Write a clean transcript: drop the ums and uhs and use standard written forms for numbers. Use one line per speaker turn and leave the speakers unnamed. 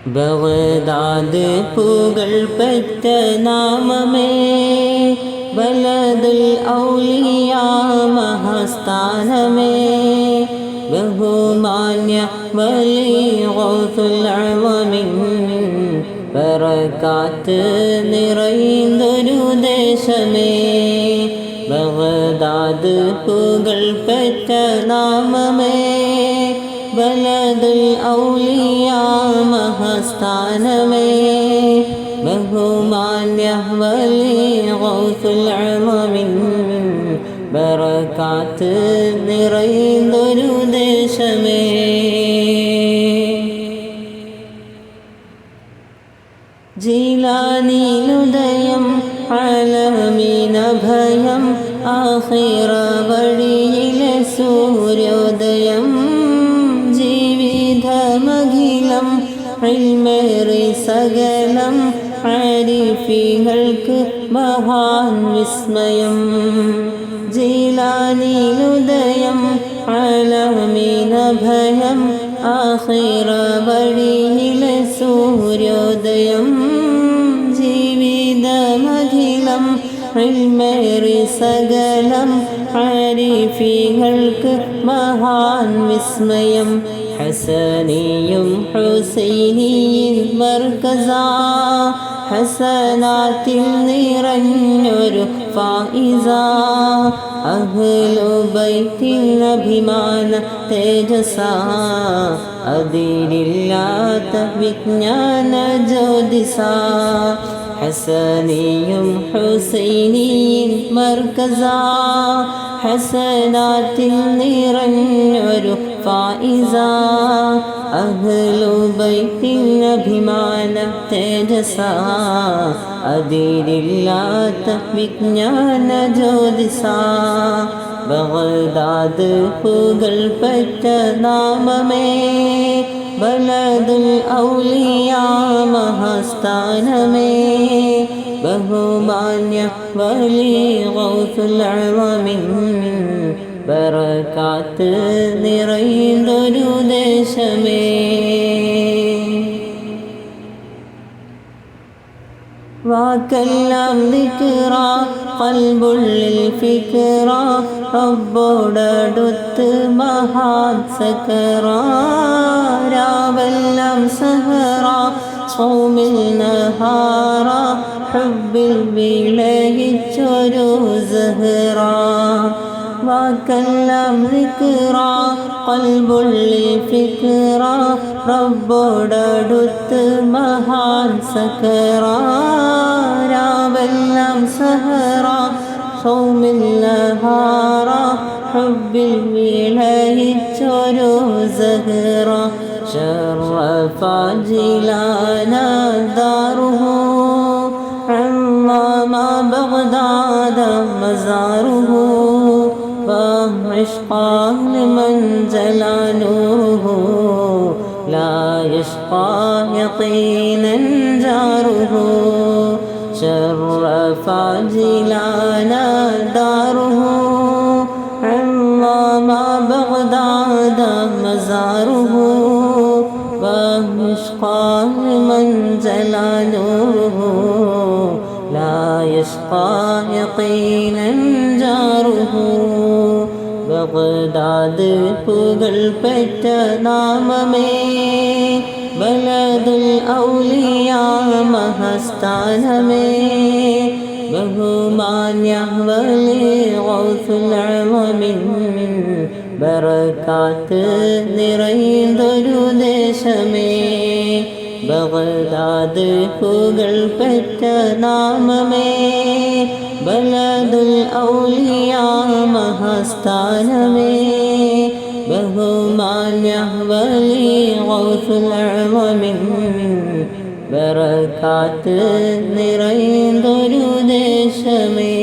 ബഗ്ദാദ് പുകഴ്പെറ്റ നാമമേ, ബലദുൽ ഔലിയ മഹാസ്ഥാനമേ, ബഹുമാന്യ വലി ഗൗസുൽ അഅ്ളമിൻ ബറകാത്ത് നിറയുന്നൊരു ദേശമേ. ബഗ്ദാദ് പുകഴ്പെറ്റ നാമമേ, ബലദുൽ ഔലിയ മഹാസ്ഥാനമേ, ബഹുമാന്യ വലി ഗൗസുൽ അഅ്ളമിൻ ബറകാത്ത് നിറയുന്നൊരു ദേശമേ. ജീലാനിലുദയം ആലമീനഭയം, ആഖിറ വഴിയിലെ സൂര്യോദയം, ജീവിതമഖിലം ഇൽമേറി സകലം, ആരിഫീങ്ങൾക്ക് മഹാൻ വിസ്മയം. ജീലാനിലുദയം ആലമീനഭയം, ആഖിറ വഴിയിലെ സൂര്യോദയം, ജീവിതമഖിലം ഇൽമേറി സകലം, ആരിഫീങ്ങൾക്ക് മഹാൻ വിസ്മയം. ഹസനിയും ഹുസൈനിയും മർകസാ, ഹസനാത്തിൽ നിറഞ്ഞൊരു ഫായിസ, അഹ്ലു ബൈത്തിൽ അഭിമാന തേജസാ, അതിരില്ലാത്ത വിജ്ഞാന ജ്യോതിസാ. ഹസനിയും ഹുസൈനിയും മർകസാ, ഹസനാത്തിൽ നിറഞ്ഞൊരു ഫായിസ, അഹ്ലു ബൈത്തിൽ അഭിമാന തേജസാ, അതിരില്ലാത്ത വിജ്ഞാന ജ്യോതിസാ. ബഗ്ദാദ് പുകഴ്പെറ്റ നാമമേ, ബലദുൽ ഔലിയ മഹാസ്ഥാനമേ, ബഹുമാന്യ വലി ഗൗസുൽ അഅ്ളമിൻ ബറകാത്ത് നിറയുന്നൊരു ദേശമേ. വാക്കെല്ലാം ദിക്റ, ഖൽബുള്ളിൽ ഫിക്റ, റബ്ബോടടുത്ത് മഹാൻ സക്കറ, രാവെല്ലാം സഹറ, സൗമിൽ നഹാറ, ഹുബ്ബിൽ വിളയിച്ചൊരു സഹറ. വാക്കെല്ലാം ദിക്റ, ഖൽബുള്ളിൽ ഫിക്റ, റബ്ബോടടുത്ത് മഹാൻ സക്കറ, രാവെല്ലാം സഹറ, സൗമിൽ നഹാറ, ഹുബ്ബിൽ വിളയിച്ചൊരു സഹറ. ശറഫ ജിലാന ദാറുഹു, അമ്മ ബഗ്ദാദ മസാറുഹു, فعشقا لمن جلا نوره، لا يشقى يقينا جاره. شرف جلانا داره، عظم بغداد مزاره، وعشقا لمن جلا نوره، لا يشقى يقينا جاره. ബഗ്ദാദ് പുകഴ്പെറ്റ നാമമേ, ബലദുൽ ഔലിയ മഹാസ്ഥാനമേ, ബഹുമാന്യ വലി ഗൗസുൽ അഅ്ളമിൻ ബറകാത്ത് നിറയുന്നൊരു ദേശമേ. ബഗ്ദാദ് പുകഴ്പെറ്റ നാമമേ, ബലദുൽ ഔലിയ മഹാസ്ഥാനമേ, ബഹുമാന്യ വലി ഗൗസുൽ അഅ്ളമിൻ ബറകാത്ത് നിറയുന്നൊരു ദേശമേ.